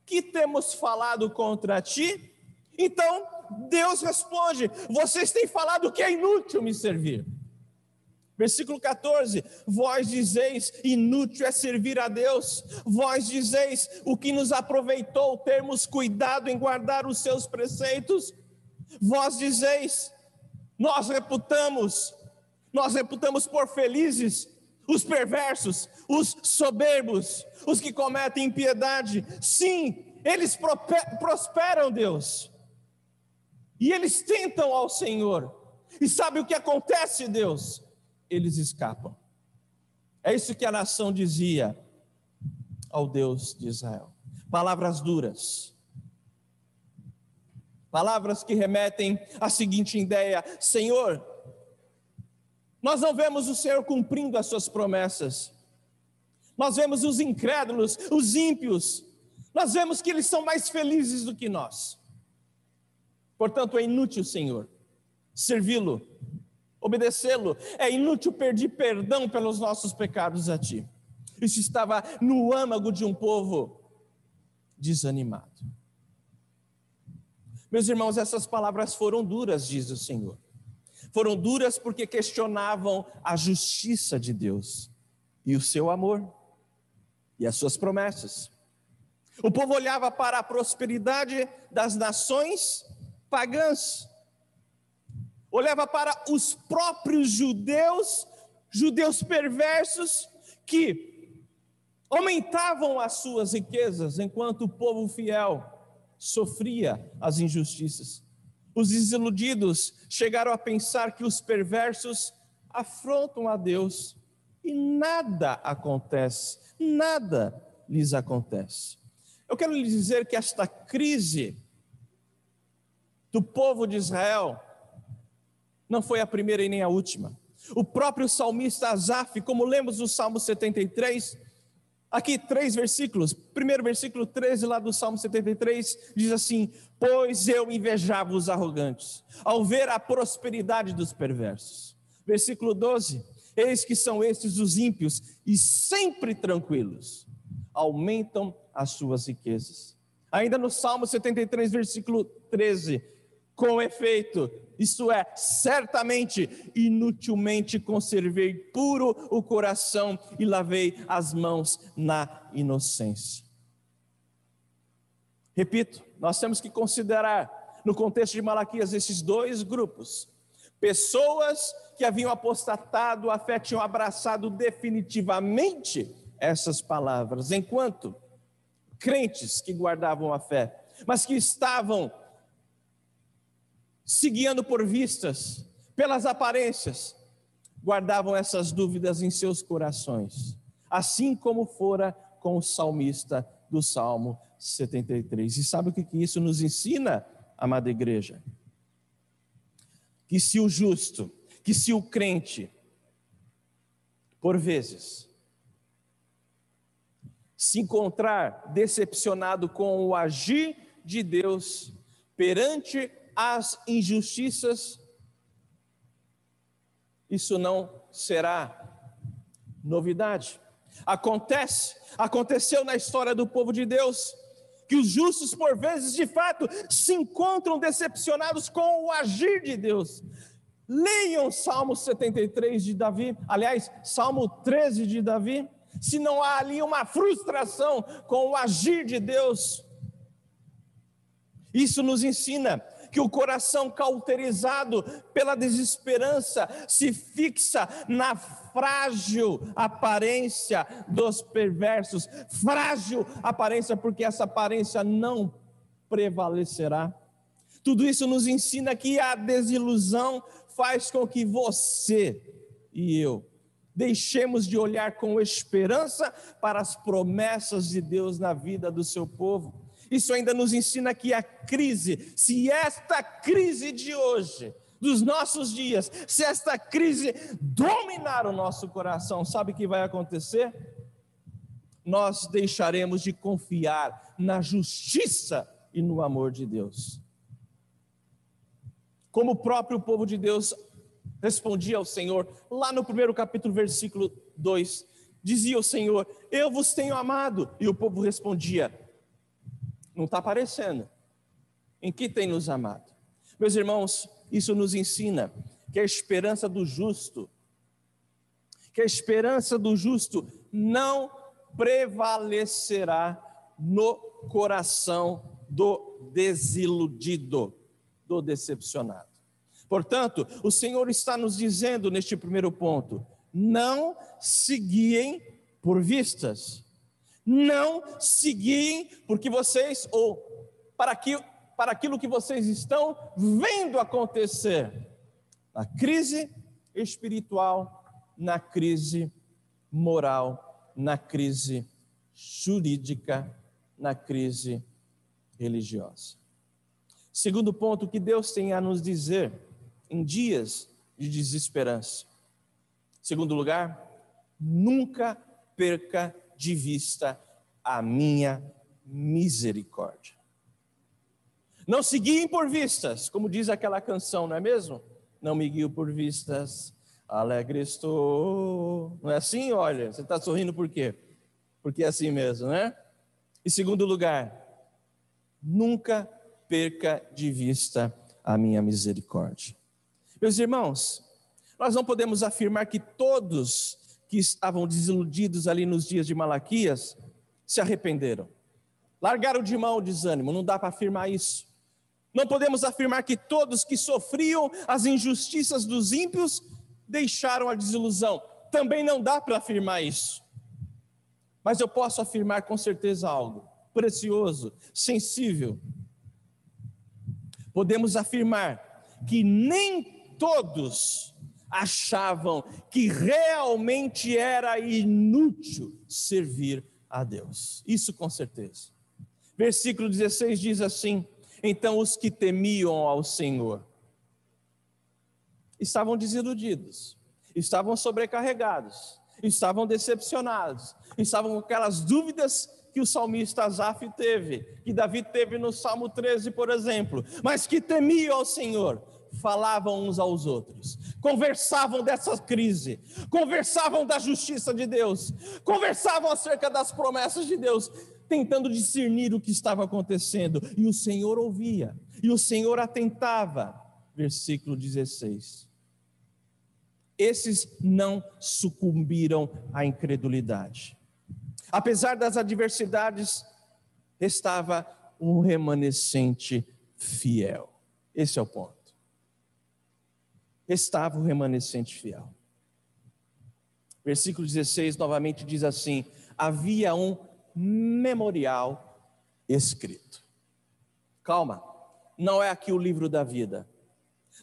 [SPEAKER 1] que temos falado contra ti? Então Deus responde: vocês têm falado que é inútil me servir. Versículo 14, vós dizeis, inútil é servir a Deus. Vós dizeis, o que nos aproveitou termos cuidado em guardar os seus preceitos. Vós dizeis, nós reputamos por felizes os perversos, os soberbos, os que cometem impiedade. Sim, eles prosperam, Deus. E eles tentam ao Senhor. E sabe o que acontece, Deus? Eles escapam. É isso que a nação dizia ao Deus de Israel. Palavras duras. Palavras que remetem à seguinte ideia: Senhor, nós não vemos o Senhor cumprindo as suas promessas. Nós vemos os incrédulos, os ímpios. Nós vemos que eles são mais felizes do que nós. Portanto, é inútil, Senhor, servi-lo, obedecê-lo. É inútil pedir perdão pelos nossos pecados a Ti. Isso estava no âmago de um povo desanimado. Meus irmãos, essas palavras foram duras, diz o Senhor. Foram duras porque questionavam a justiça de Deus e o seu amor e as suas promessas. O povo olhava para a prosperidade das nações pagãs, olhava para os próprios judeus perversos que aumentavam as suas riquezas, enquanto o povo fiel sofria as injustiças. Os desiludidos chegaram a pensar que os perversos afrontam a Deus e nada acontece, nada lhes acontece. Eu quero lhes dizer que esta crise do povo de Israel não foi a primeira e nem a última. O próprio salmista Asaf, como lemos no Salmo 73, aqui 3 versículos, primeiro versículo 13 lá do Salmo 73, diz assim: pois eu invejava os arrogantes, ao ver a prosperidade dos perversos. Versículo 12, eis que são estes os ímpios e sempre tranquilos, aumentam as suas riquezas. Ainda no Salmo 73, versículo 13, com efeito, isto é, certamente, inutilmente conservei puro o coração e lavei as mãos na inocência. Repito, nós temos que considerar, no contexto de Malaquias, esses dois grupos, Pessoas que haviam apostatado a fé tinham abraçado definitivamente essas palavras, enquanto crentes que guardavam a fé, mas que estavam se guiando por vistas, pelas aparências, guardavam essas dúvidas em seus corações, assim como fora com o salmista do Salmo 73. E sabe o que isso nos ensina, amada igreja? Que se o justo, que se o crente, por vezes, se encontrar decepcionado com o agir de Deus perante as injustiças, isso não será novidade. Aconteceu na história do povo de Deus, que os justos, por vezes, de fato, se encontram decepcionados com o agir de Deus. Leiam Salmo 73 de Davi, aliás, Salmo 13 de Davi, se não há ali uma frustração com o agir de Deus. Isso nos ensina que o coração cauterizado pela desesperança se fixa na frágil aparência dos perversos. Frágil aparência, porque essa aparência não prevalecerá. Tudo isso nos ensina que a desilusão faz com que você e eu deixemos de olhar com esperança para as promessas de Deus na vida do seu povo. Isso ainda nos ensina que a crise, se esta crise de hoje, dos nossos dias, se esta crise dominar o nosso coração, sabe o que vai acontecer? Nós deixaremos de confiar na justiça e no amor de Deus. Como o próprio povo de Deus respondia ao Senhor, lá no primeiro capítulo, versículo 2, dizia o Senhor: eu vos tenho amado, e o povo respondia: não está aparecendo. Em que tem nos amado? Meus irmãos, isso nos ensina que a esperança do justo, não prevalecerá no coração do desiludido, do decepcionado. Portanto, o Senhor está nos dizendo neste primeiro ponto: não se guiem por vistas. Não se guiem porque vocês, ou para aquilo que vocês estão vendo acontecer. Na crise espiritual, na crise moral, na crise jurídica, na crise religiosa. Segundo ponto que Deus tem a nos dizer em dias de desesperança. Segundo lugar, nunca perca de vista a minha misericórdia. Não se guiem por vistas, como diz aquela canção, não é mesmo? Não me guio por vistas, alegre estou. Não é assim? Olha, você está sorrindo por quê? Porque é assim mesmo, né? Em segundo lugar, nunca perca de vista a minha misericórdia. Meus irmãos, nós não podemos afirmar que todos que estavam desiludidos ali nos dias de Malaquias se arrependeram, largaram de mão o desânimo. Não dá para afirmar isso. Não podemos afirmar que todos que sofriam as injustiças dos ímpios deixaram a desilusão. Também não dá para afirmar isso. Mas eu posso afirmar com certeza algo precioso, sensível. Podemos afirmar que nem todos achavam que realmente era inútil servir a Deus. Isso com certeza. Versículo 16 diz assim: então os que temiam ao Senhor estavam desiludidos, estavam sobrecarregados, estavam decepcionados, estavam com aquelas dúvidas que o salmista Asaf teve, que Davi teve no Salmo 13, por exemplo, mas que temiam ao Senhor, falavam uns aos outros, conversavam dessa crise, conversavam da justiça de Deus, conversavam acerca das promessas de Deus, tentando discernir o que estava acontecendo, e o Senhor ouvia, e o Senhor atentava. Versículo 16. Esses não sucumbiram à incredulidade. Apesar das adversidades, restava um remanescente fiel. Esse é o ponto. estava o remanescente fiel. Versículo 16 novamente diz assim: havia um memorial escrito. Calma, não é aqui o livro da vida.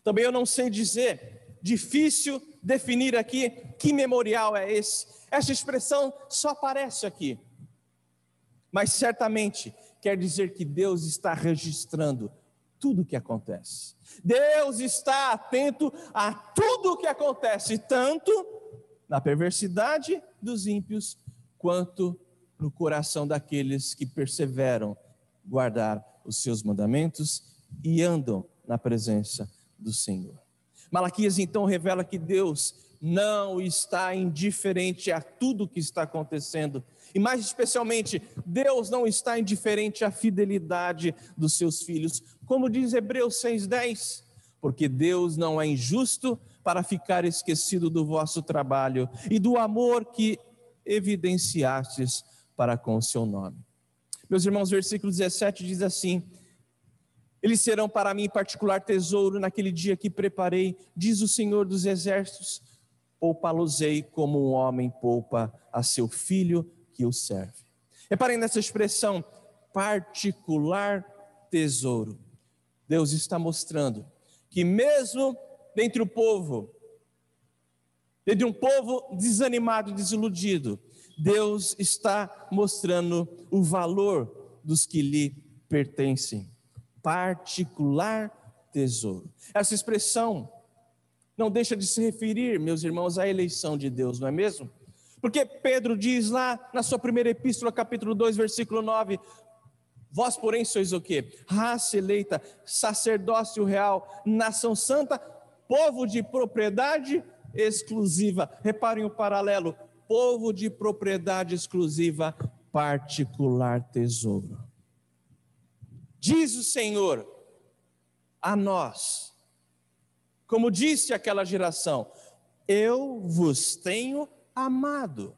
[SPEAKER 1] Também eu não sei dizer, difícil definir aqui que memorial é esse. Essa expressão só aparece aqui. Mas certamente quer dizer que Deus está registrando tudo o que acontece. Deus está atento a tudo o que acontece, tanto na perversidade dos ímpios, quanto no coração daqueles que perseveram guardar os seus mandamentos e andam na presença do Senhor. Malaquias então revela que Deus não está indiferente a tudo que está acontecendo, e mais especialmente, Deus não está indiferente à fidelidade dos seus filhos, como diz Hebreus 6:10, porque Deus não é injusto para ficar esquecido do vosso trabalho e do amor que evidenciastes para com o seu nome. Meus irmãos, versículo 17 diz assim: eles serão para mim particular tesouro naquele dia que preparei, diz o Senhor dos Exércitos, poupá-los-ei como um homem poupa a seu filho que o serve. Reparem nessa expressão, particular tesouro. Deus está mostrando que mesmo dentre o povo, dentre um povo desanimado, desiludido, Deus está mostrando o valor dos que lhe pertencem. Particular tesouro. Essa expressão não deixa de se referir, meus irmãos, à eleição de Deus, não é mesmo? Porque Pedro diz lá na sua primeira epístola, capítulo 2, versículo 9, vós, porém, sois o quê? Raça eleita, sacerdócio real, nação santa, povo de propriedade exclusiva. Reparem o paralelo, povo de propriedade exclusiva, particular tesouro. Diz o Senhor a nós, como disse aquela geração, eu vos tenho amado.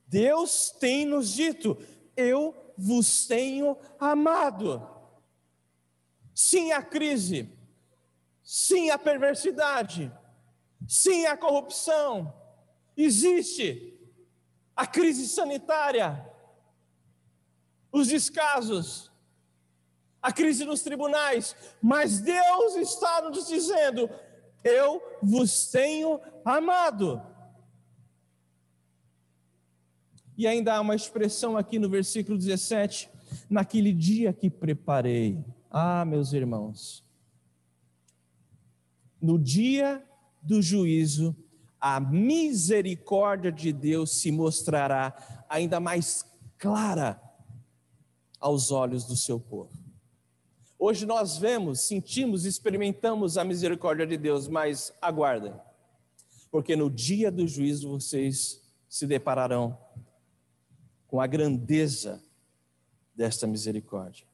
[SPEAKER 1] Deus tem nos dito, eu vos tenho amado. Sim à crise, sim à perversidade, sim à corrupção, existe a crise sanitária, os descasos, a crise nos tribunais, mas Deus está nos dizendo, eu vos tenho amado. E ainda há uma expressão aqui no versículo 17, naquele dia que preparei. Ah, meus irmãos, no dia do juízo, a misericórdia de Deus se mostrará ainda mais clara aos olhos do seu povo. Hoje nós vemos, sentimos, experimentamos a misericórdia de Deus, mas aguardem, porque no dia do juízo vocês se depararão com a grandeza desta misericórdia.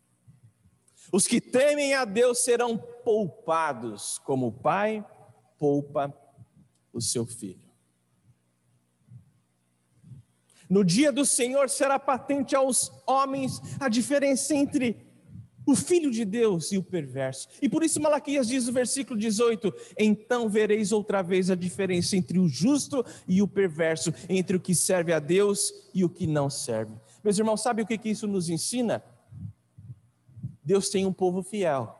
[SPEAKER 1] Os que temem a Deus serão poupados, como o pai poupa o seu filho. No dia do Senhor será patente aos homens a diferença entre o filho de Deus e o perverso. E por isso Malaquias diz no versículo 18, então vereis outra vez a diferença entre o justo e o perverso, entre o que serve a Deus e o que não serve. Meus irmãos, sabe o que isso nos ensina? Deus tem um povo fiel.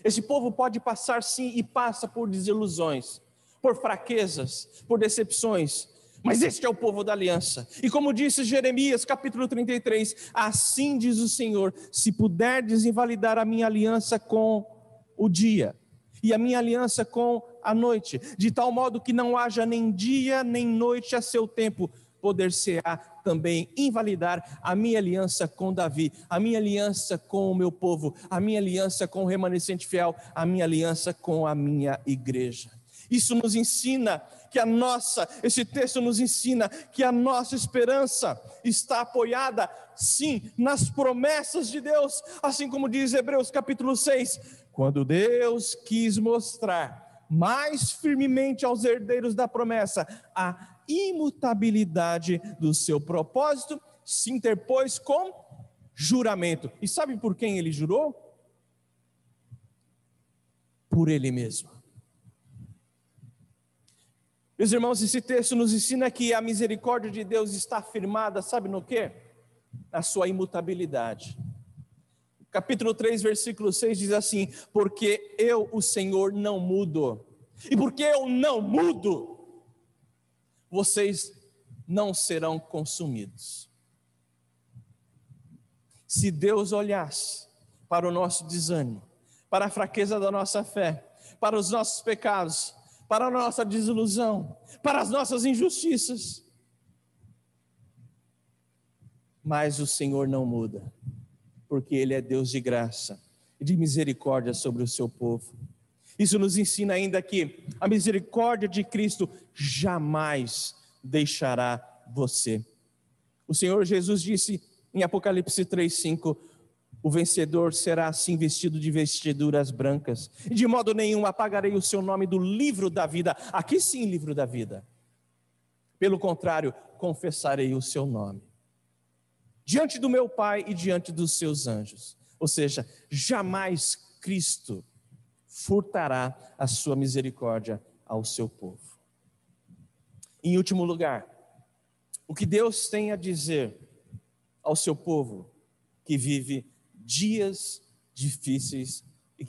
[SPEAKER 1] Esse povo pode passar sim e passa por desilusões, por fraquezas, por decepções, mas este é o povo da aliança. E como disse Jeremias capítulo 33, assim diz o Senhor, se puderdes invalidar a minha aliança com o dia e a minha aliança com a noite, de tal modo que não haja nem dia nem noite a seu tempo, poder-se-á também invalidar a minha aliança com Davi, a minha aliança com o meu povo, a minha aliança com o remanescente fiel, a minha aliança com a minha igreja. Isso nos ensina que esse texto nos ensina que a nossa esperança está apoiada, sim, nas promessas de Deus, assim como diz Hebreus capítulo 6, quando Deus quis mostrar mais firmemente aos herdeiros da promessa a imutabilidade do seu propósito, se interpôs com juramento. E sabe por quem ele jurou? por Ele mesmo. Meus irmãos, esse texto nos ensina que a misericórdia de Deus está firmada, sabe no quê? Na sua imutabilidade. Capítulo 3, versículo 6 diz assim: porque eu, o Senhor, não mudo. E porque eu não mudo, vocês não serão consumidos. Se Deus olhasse para o nosso desânimo, para a fraqueza da nossa fé, para os nossos pecados, para a nossa desilusão, para as nossas injustiças, mas o Senhor não muda, porque Ele é Deus de graça e de misericórdia sobre o seu povo. Isso nos ensina ainda que a misericórdia de Cristo jamais deixará você. O Senhor Jesus disse em Apocalipse 3:5, o vencedor será assim vestido de vestiduras brancas, e de modo nenhum apagarei o seu nome do livro da vida. Aqui sim, livro da vida. Pelo contrário, confessarei o seu nome diante do meu Pai e diante dos seus anjos. Ou seja, jamais Cristo furtará a sua misericórdia ao seu povo. Em último lugar, o que Deus tem a dizer ao seu povo que vive dias difíceis e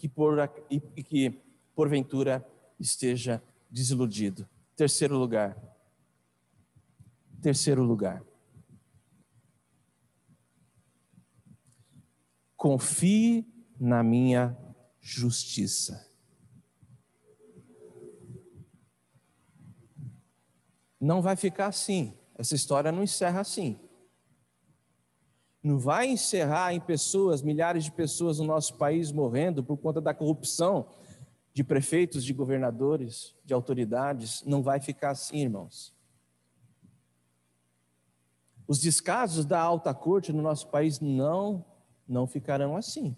[SPEAKER 1] que porventura esteja desiludido. Terceiro lugar. Confie na minha justiça. Não vai ficar assim. Essa história não encerra assim. Não vai encerrar em pessoas, milhares de pessoas no nosso país morrendo por conta da corrupção de prefeitos, de governadores, de autoridades. Não vai ficar assim, irmãos. Os descasos da alta corte no nosso país não ficarão assim.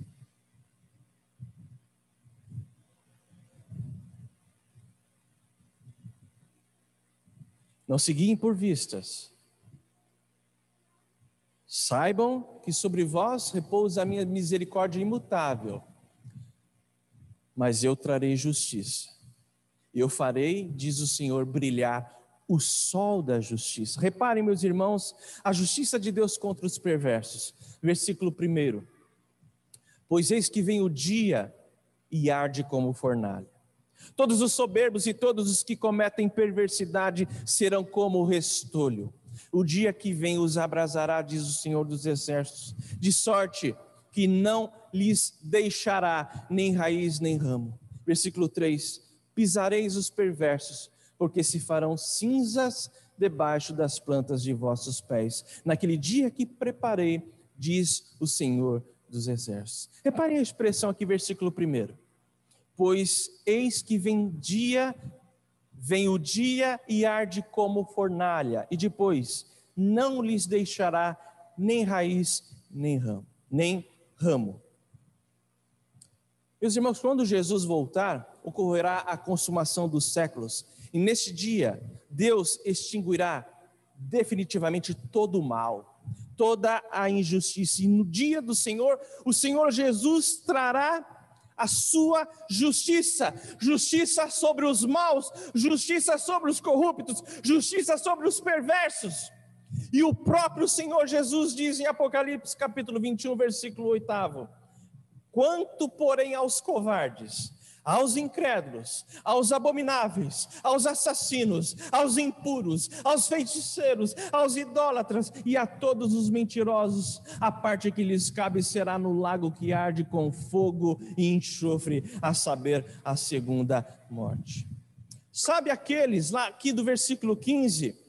[SPEAKER 1] Não se guiem por vistas. Saibam que sobre vós repousa a minha misericórdia imutável, mas eu trarei justiça. Eu farei, diz o Senhor, brilhar o sol da justiça. Reparem, meus irmãos, a justiça de Deus contra os perversos. Versículo 1. Pois eis que vem o dia e arde como fornalha. Todos os soberbos e todos os que cometem perversidade serão como o restolho. O dia que vem os abrasará, diz o Senhor dos Exércitos, de sorte que não lhes deixará nem raiz nem ramo. Versículo 3. Pisareis os perversos, porque se farão cinzas debaixo das plantas de vossos pés, naquele dia que preparei, diz o Senhor dos Exércitos. Reparem a expressão aqui, versículo 1. Pois eis que vem o dia e arde como fornalha, e depois não lhes deixará nem raiz nem ramo. Meus irmãos, quando Jesus voltar, ocorrerá a consumação dos séculos, e neste dia Deus extinguirá definitivamente todo o mal, toda a injustiça, e no dia do Senhor, o Senhor Jesus trará a sua justiça, justiça sobre os maus, justiça sobre os corruptos, justiça sobre os perversos. E o próprio Senhor Jesus diz em Apocalipse capítulo 21, versículo 8: quanto porém aos covardes, aos incrédulos, aos abomináveis, aos assassinos, aos impuros, aos feiticeiros, aos idólatras e a todos os mentirosos, a parte que lhes cabe será no lago que arde com fogo e enxofre, a saber, a segunda morte. Sabe aqueles lá aqui do versículo 15,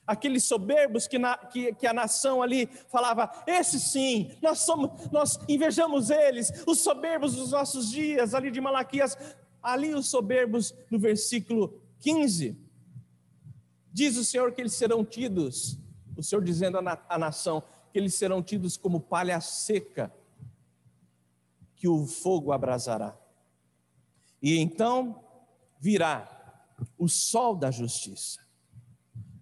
[SPEAKER 1] aqueles soberbos que a nação ali falava, esses sim, nós invejamos eles, os soberbos dos nossos dias, ali de Malaquias, ali os soberbos no versículo 15, diz o Senhor que eles serão tidos, o Senhor dizendo à nação, que eles serão tidos como palha seca, que o fogo abrasará. E então virá o sol da justiça.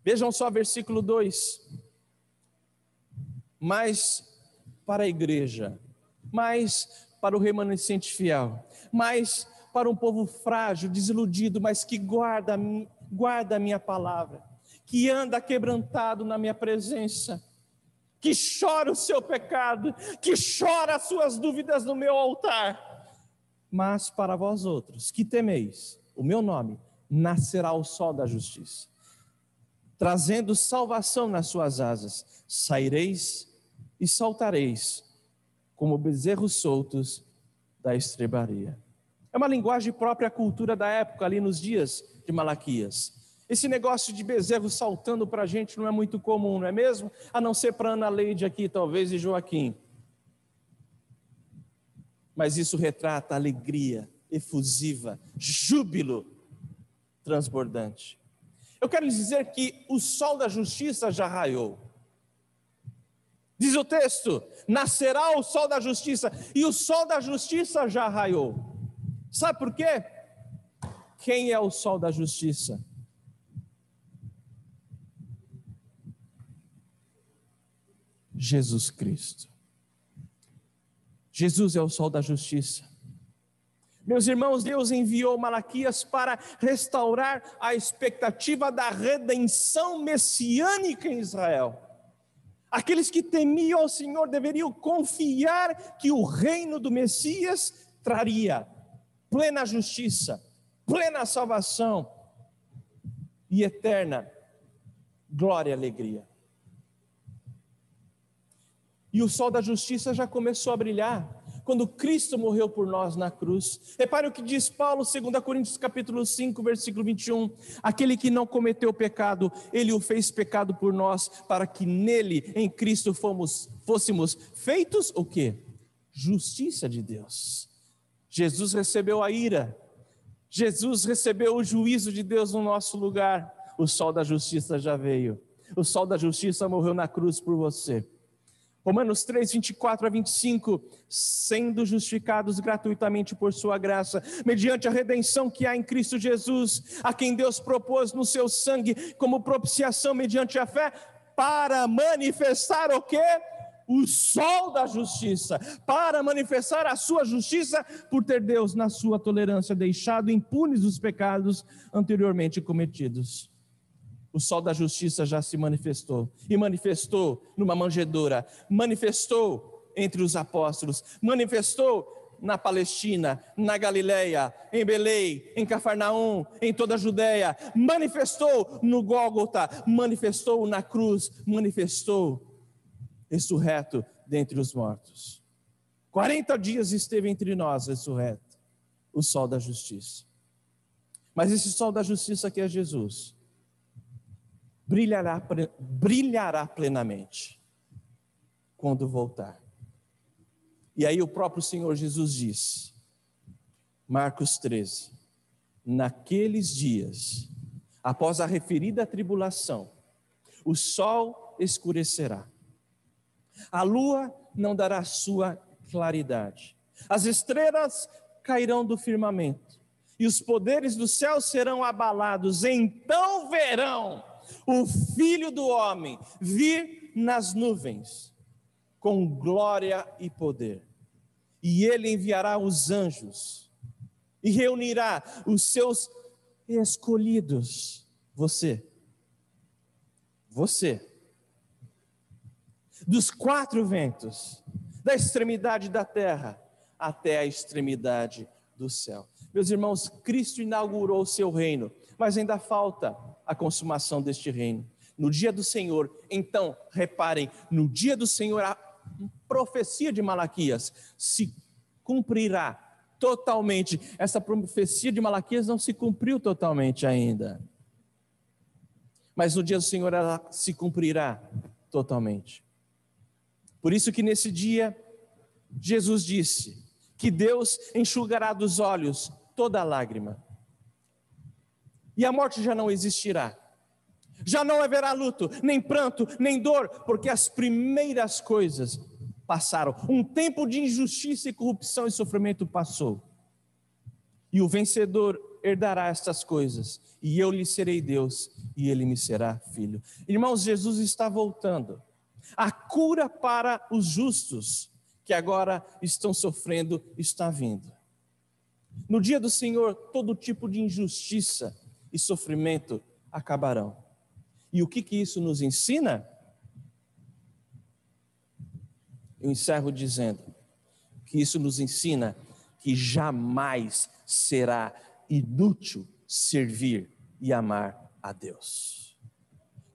[SPEAKER 1] Vejam só versículo 2, mas para a igreja, mas para o remanescente fiel, mas para um povo frágil, desiludido, mas que guarda a minha palavra, que anda quebrantado na minha presença, que chora o seu pecado, que chora as suas dúvidas no meu altar. Mas para vós outros, que temeis o meu nome, nascerá o sol da justiça, trazendo salvação nas suas asas. Saireis e saltareis, como bezerros soltos da estrebaria. É uma linguagem própria à cultura da época, ali nos dias de Malaquias. Esse negócio de bezerro saltando para a gente não é muito comum, não é mesmo? A não ser para Ana Leide aqui, talvez, e Joaquim. Mas isso retrata alegria efusiva, júbilo transbordante. Eu quero lhes dizer que o sol da justiça já raiou. Diz o texto: nascerá o sol da justiça, e o sol da justiça já raiou. Sabe por quê? Quem é o sol da justiça? Jesus Cristo. Jesus é o sol da justiça. Meus irmãos, Deus enviou Malaquias para restaurar a expectativa da redenção messiânica em Israel. Aqueles que temiam ao Senhor deveriam confiar que o reino do Messias traria plena justiça, plena salvação e eterna glória e alegria. E o sol da justiça já começou a brilhar quando Cristo morreu por nós na cruz. Repare o que diz Paulo, 2 Coríntios capítulo 5, versículo 21. Aquele que não cometeu pecado, ele o fez pecado por nós, para que nele, em Cristo, fôssemos feitos o quê? Justiça de Deus. Jesus recebeu a ira, Jesus recebeu o juízo de Deus no nosso lugar. O sol da justiça já veio. O sol da justiça morreu na cruz por você. Romanos 3, 24 a 25, sendo justificados gratuitamente por sua graça, mediante a redenção que há em Cristo Jesus, a quem Deus propôs no seu sangue como propiciação mediante a fé, para manifestar o quê? O sol da justiça, para manifestar a sua justiça, por ter Deus, na sua tolerância, deixado impunes os pecados anteriormente cometidos. O sol da justiça já se manifestou, e manifestou numa manjedoura, manifestou entre os apóstolos, manifestou na Palestina, na Galileia, em Belém, em Cafarnaum, em toda a Judéia, manifestou no Gólgota, manifestou na cruz, manifestou ressurreto dentre os mortos. 40 dias esteve entre nós ressurreto, o sol da justiça. Mas esse sol da justiça que é Jesus, brilhará plenamente quando voltar. E aí o próprio Senhor Jesus diz, Marcos 13, naqueles dias, após a referida tribulação, o sol escurecerá, a lua não dará sua claridade, as estrelas cairão do firmamento, e os poderes do céu serão abalados. Então verão o Filho do Homem vir nas nuvens, com glória e poder. E ele enviará os anjos, e reunirá os seus escolhidos, você, dos quatro ventos, da extremidade da terra até a extremidade do céu. Meus irmãos, Cristo inaugurou o seu reino, mas ainda falta a consumação deste reino. No dia do Senhor, então, reparem, no dia do Senhor, a profecia de Malaquias se cumprirá totalmente. Essa profecia de Malaquias não se cumpriu totalmente ainda, mas no dia do Senhor ela se cumprirá totalmente. Por isso que nesse dia, Jesus disse que Deus enxugará dos olhos toda lágrima, e a morte já não existirá, já não haverá luto, nem pranto, nem dor, porque as primeiras coisas passaram. Um tempo de injustiça e corrupção e sofrimento passou, e o vencedor herdará estas coisas, e eu lhe serei Deus, e ele me será filho. Irmãos, Jesus está voltando. A cura para os justos que agora estão sofrendo está vindo. No dia do Senhor, todo tipo de injustiça e sofrimento acabarão. E o que isso nos ensina? Eu encerro dizendo que isso nos ensina que jamais será inútil servir e amar a Deus.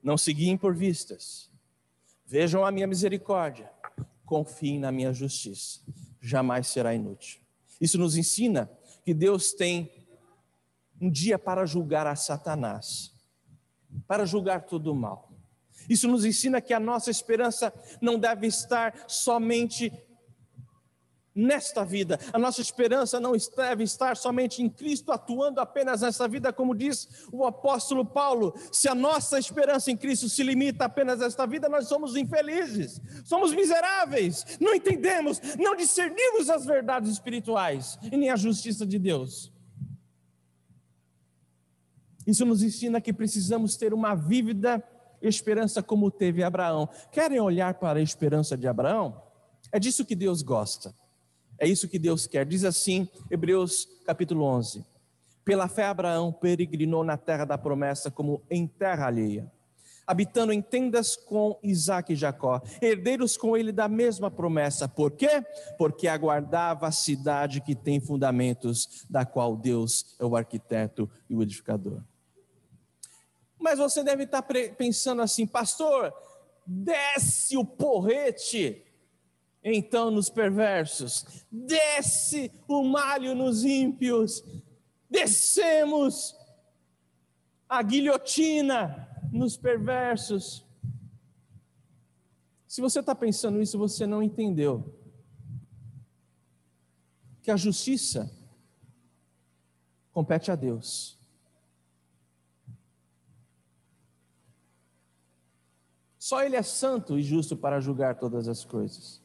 [SPEAKER 1] Não se guiem por vistas. Vejam a minha misericórdia. Confiem na minha justiça. Jamais será inútil. Isso nos ensina que Deus tem um dia para julgar a Satanás, para julgar todo o mal. Isso nos ensina que a nossa esperança não deve estar somente nesta vida. A nossa esperança não deve estar somente em Cristo, atuando apenas nesta vida, como diz o apóstolo Paulo. Se a nossa esperança em Cristo se limita apenas a esta vida, nós somos infelizes, somos miseráveis, não entendemos, não discernimos as verdades espirituais e nem a justiça de Deus. Isso nos ensina que precisamos ter uma vívida esperança como teve Abraão. Querem olhar para a esperança de Abraão? É disso que Deus gosta. É isso que Deus quer. Diz assim, Hebreus capítulo 11. Pela fé Abraão peregrinou na terra da promessa como em terra alheia, habitando em tendas com Isaque e Jacó, herdeiros com ele da mesma promessa. Por quê? Porque aguardava a cidade que tem fundamentos, da qual Deus é o arquiteto e o edificador. Mas você deve estar pensando assim, pastor, desce o porrete então nos perversos, desce o malho nos ímpios, descemos a guilhotina nos perversos. Se você está pensando isso, você não entendeu que a justiça compete a Deus. Só Ele é santo e justo para julgar todas as coisas.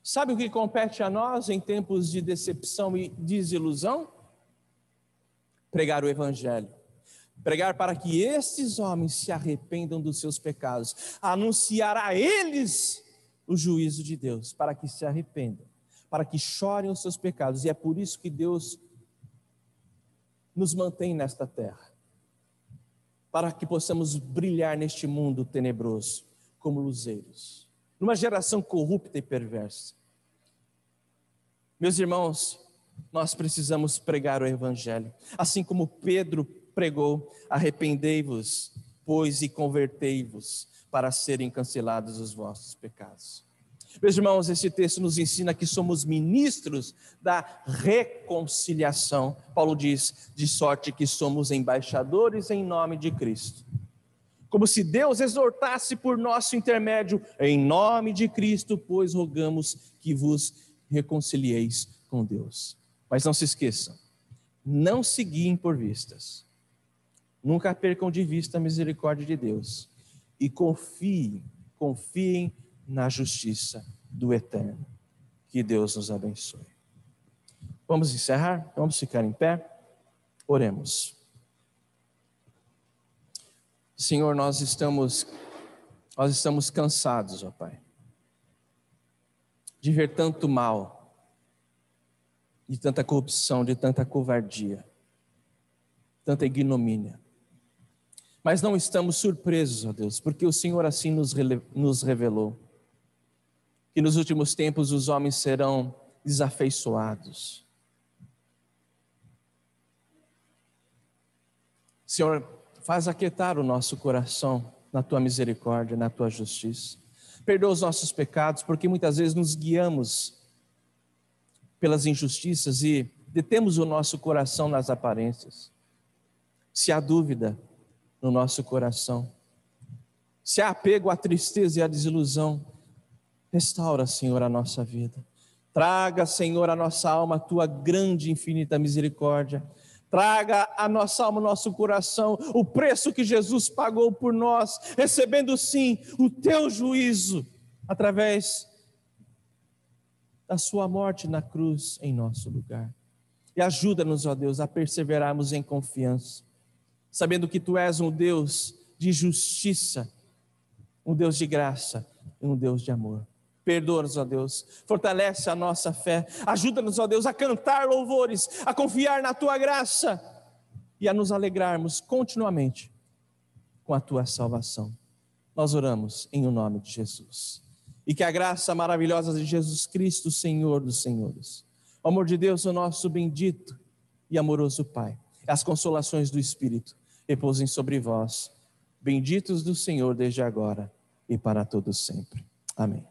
[SPEAKER 1] Sabe o que compete a nós em tempos de decepção e desilusão? Pregar o Evangelho. Pregar para que estes homens se arrependam dos seus pecados. Anunciar a eles o juízo de Deus, para que se arrependam, para que chorem os seus pecados. E é por isso que Deus nos mantém nesta terra, para que possamos brilhar neste mundo tenebroso como luzeiros, numa geração corrupta e perversa. Meus irmãos, nós precisamos pregar o Evangelho, assim como Pedro pregou: arrependei-vos, pois, e convertei-vos, para serem cancelados os vossos pecados. Meus irmãos, esse texto nos ensina que somos ministros da reconciliação. Paulo diz, de sorte que somos embaixadores em nome de Cristo. Como se Deus exortasse por nosso intermédio, em nome de Cristo, pois rogamos que vos reconcilieis com Deus. Mas não se esqueçam, não se guiem por vistas. Nunca percam de vista a misericórdia de Deus. E confiem na justiça do Eterno. Que Deus nos abençoe. Vamos encerrar? Vamos ficar em pé? Oremos. Senhor, nós estamos cansados, ó Pai, de ver tanto mal, de tanta corrupção, de tanta covardia, tanta ignomínia. Mas não estamos surpresos, ó Deus, porque o Senhor assim nos revelou que nos últimos tempos os homens serão desafeiçoados. Senhor, faz aquietar o nosso coração na Tua misericórdia, na Tua justiça. Perdoa os nossos pecados, porque muitas vezes nos guiamos pelas injustiças e detemos o nosso coração nas aparências. Se há dúvida no nosso coração, se há apego à tristeza e à desilusão, restaura, Senhor, a nossa vida. Traga, Senhor, à nossa alma a Tua grande e infinita misericórdia. Traga a nossa alma, nosso coração, o preço que Jesus pagou por nós, recebendo sim o Teu juízo, através da Sua morte na cruz em nosso lugar. E ajuda-nos, ó Deus, a perseverarmos em confiança, sabendo que Tu és um Deus de justiça, um Deus de graça e um Deus de amor. Perdoa-nos, ó Deus, fortalece a nossa fé, ajuda-nos, ó Deus, a cantar louvores, a confiar na Tua graça e a nos alegrarmos continuamente com a Tua salvação. Nós oramos em o nome de Jesus. E que a graça maravilhosa de Jesus Cristo, Senhor dos Senhores, o amor de Deus, o nosso bendito e amoroso Pai, as consolações do Espírito, repousem sobre vós, benditos do Senhor desde agora e para todos sempre. Amém.